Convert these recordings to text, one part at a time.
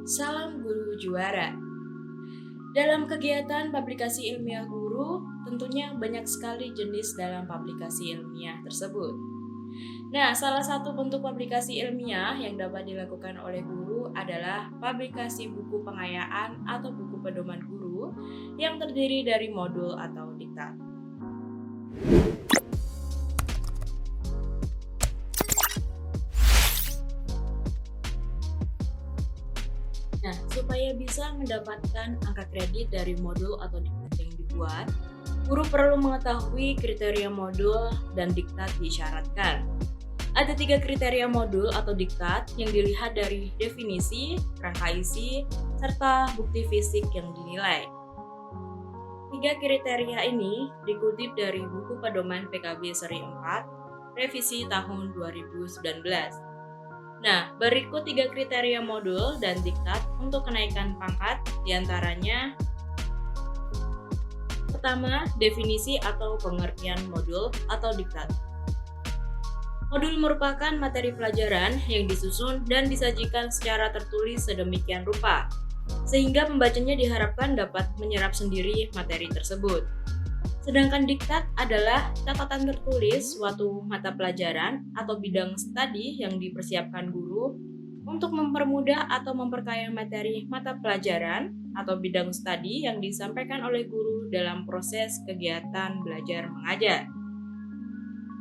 Salam guru juara. Dalam kegiatan publikasi ilmiah guru, tentunya banyak sekali jenis dalam publikasi ilmiah tersebut. Nah, salah satu bentuk publikasi ilmiah yang dapat dilakukan oleh guru adalah publikasi buku pengayaan atau buku pedoman guru yang terdiri dari modul atau diktat. Nah, supaya bisa mendapatkan angka kredit dari modul atau diktat yang dibuat, guru perlu mengetahui kriteria modul dan diktat disyaratkan. Ada 3 kriteria modul atau diktat yang dilihat dari definisi, rangka isi, serta bukti fisik yang dinilai. 3 kriteria ini dikutip dari buku pedoman PKB seri 4, revisi tahun 2019. Nah, berikut 3 kriteria modul dan diktat untuk kenaikan pangkat, diantaranya pertama, definisi atau pengertian modul atau diktat. Modul merupakan materi pelajaran yang disusun dan disajikan secara tertulis sedemikian rupa, sehingga pembacanya diharapkan dapat menyerap sendiri materi tersebut. Sedangkan diktat adalah catatan tertulis suatu mata pelajaran atau bidang studi yang dipersiapkan guru untuk mempermudah atau memperkaya materi mata pelajaran atau bidang studi yang disampaikan oleh guru dalam proses kegiatan belajar mengajar.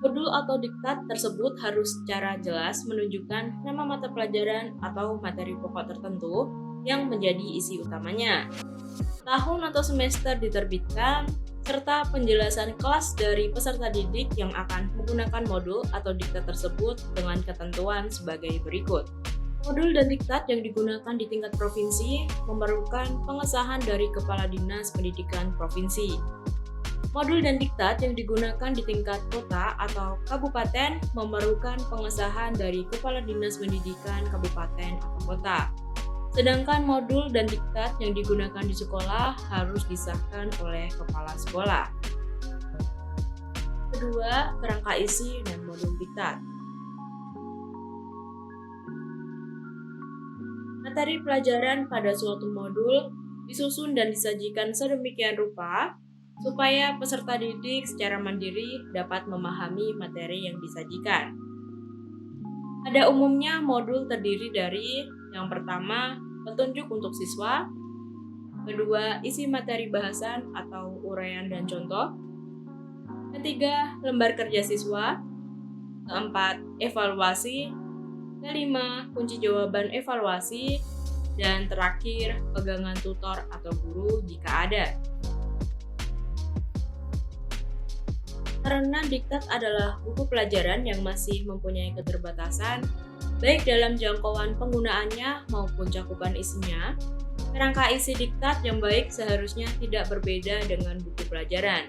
Modul atau diktat tersebut harus secara jelas menunjukkan nama mata pelajaran atau materi pokok tertentu yang menjadi isi utamanya, tahun atau semester diterbitkan, serta penjelasan kelas dari peserta didik yang akan menggunakan modul atau diktat tersebut dengan ketentuan sebagai berikut. Modul dan diktat yang digunakan di tingkat provinsi memerlukan pengesahan dari Kepala Dinas Pendidikan Provinsi. Modul dan diktat yang digunakan di tingkat kota atau kabupaten memerlukan pengesahan dari Kepala Dinas Pendidikan Kabupaten atau kota. Sedangkan modul dan diktat yang digunakan di sekolah harus disahkan oleh kepala sekolah. Kedua, kerangka isi dan modul diktat. Materi pelajaran pada suatu modul disusun dan disajikan sedemikian rupa supaya peserta didik secara mandiri dapat memahami materi yang disajikan. Pada umumnya modul terdiri dari yang pertama, petunjuk untuk siswa. Kedua, isi materi bahasan atau uraian dan contoh. Ketiga, lembar kerja siswa. Keempat, evaluasi. Kelima, kunci jawaban evaluasi. Dan terakhir, pegangan tutor atau guru jika ada. Karena diktat adalah buku pelajaran yang masih mempunyai keterbatasan, baik dalam jangkauan penggunaannya maupun cakupan isinya, kerangka isi diktat yang baik seharusnya tidak berbeda dengan buku pelajaran.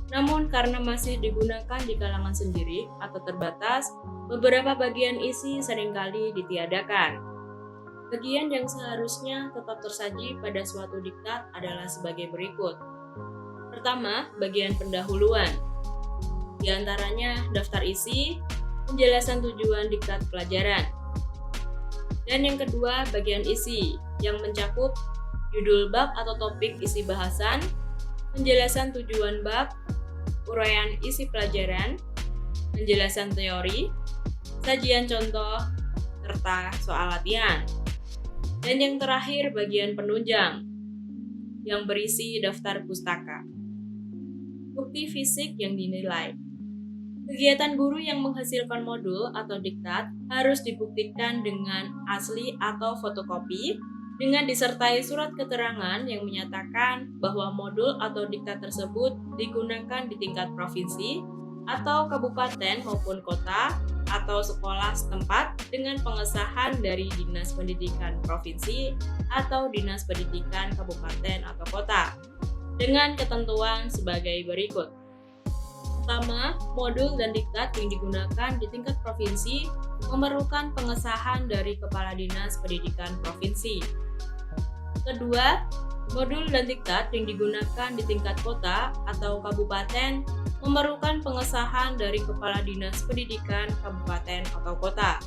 Namun karena masih digunakan di kalangan sendiri atau terbatas, beberapa bagian isi seringkali ditiadakan. Bagian yang seharusnya tetap tersaji pada suatu diktat adalah sebagai berikut. Pertama, bagian pendahuluan. Di antaranya daftar isi, penjelasan tujuan diktat pelajaran. Dan yang kedua, bagian isi, yang mencakup judul bab atau topik isi bahasan, penjelasan tujuan bab, uraian isi pelajaran, penjelasan teori, sajian contoh, serta soal latihan. Dan yang terakhir, bagian penunjang, yang berisi daftar pustaka. Bukti fisik yang dinilai. Kegiatan guru yang menghasilkan modul atau diktat harus dibuktikan dengan asli atau fotokopi dengan disertai surat keterangan yang menyatakan bahwa modul atau diktat tersebut digunakan di tingkat provinsi atau kabupaten maupun kota atau sekolah setempat dengan pengesahan dari Dinas Pendidikan Provinsi atau Dinas Pendidikan Kabupaten atau kota dengan ketentuan sebagai berikut. Pertama, modul dan diktat yang digunakan di tingkat provinsi memerlukan pengesahan dari Kepala Dinas Pendidikan Provinsi. Kedua, modul dan diktat yang digunakan di tingkat kota atau kabupaten memerlukan pengesahan dari Kepala Dinas Pendidikan Kabupaten atau kota.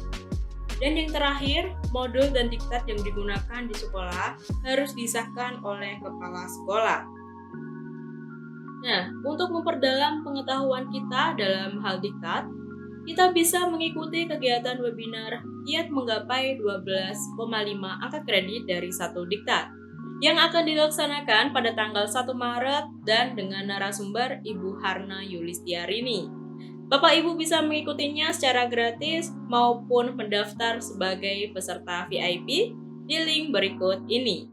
Dan yang terakhir, modul dan diktat yang digunakan di sekolah harus disahkan oleh kepala sekolah. Nah, untuk memperdalam pengetahuan kita dalam hal diktat, kita bisa mengikuti kegiatan webinar Kiat Menggapai 12,5 angka kredit dari satu diktat yang akan dilaksanakan pada tanggal 1 Maret dan dengan narasumber Ibu Harna Yulistiarini. Bapak Ibu bisa mengikutinya secara gratis maupun mendaftar sebagai peserta VIP di link berikut ini.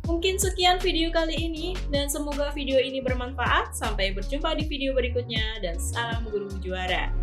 Mungkin sekian video kali ini dan semoga video ini bermanfaat. Sampai berjumpa di video berikutnya dan salam guru juara.